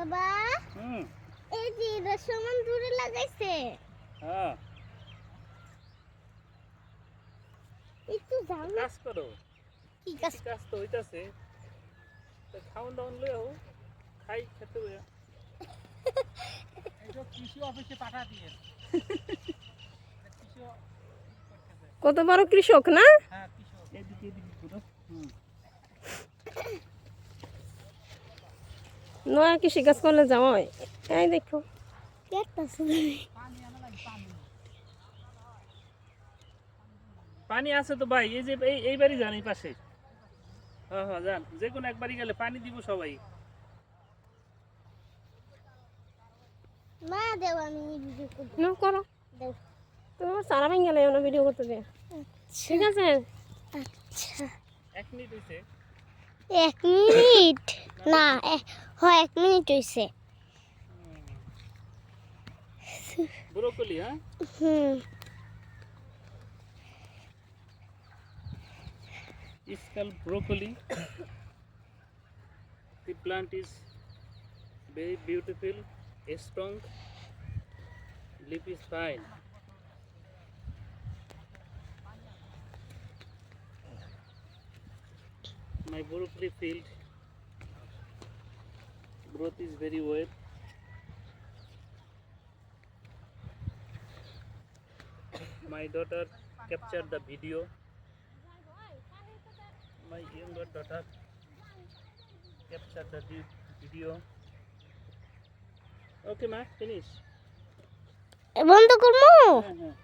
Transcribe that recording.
বাবা এই যে এটা সমান দূরে লাগাইছে। হ্যাঁ একটু যাও না। কাজ করো। কি কাজ? কাজ তো হইতাছে। তো খাওন দাওন লইও, খাই খেতে হইয়া। এই তো কৃষি অফিসে পাঠা দিয়ে। কত বড় কৃষক না? হ্যাঁ কৃষক। এদিকে ঘুরো। নয়া কৃষি কাজ করলে যাওয়াই। এই দেখো পানি আছে তো ভাই, এই যে এই বাড়ি যান এই পাশে। হ্যাঁ হ্যাঁ যান, যে কোনো একবারই গেলে পানি দিব সবাই। মা দেও আমি ভিডিও করব। না করো, দেও। তোমার সারা ভেঙে গেলে না ভিডিও করতে দে। ঠিক আছে আচ্ছা 1 মিনিট হইছে। 1 মিনিট না হয় 1 মিনিট হইছে। ব্রোকলি, হ্যাঁ It's called broccoli. The plant is very beautiful, strong, leaf is fine. My broccoli field growth is very well. My daughter captured the video. My younger daughter captured the video. Okay, ma, finish. বন্ধ করবো। হ্যাঁ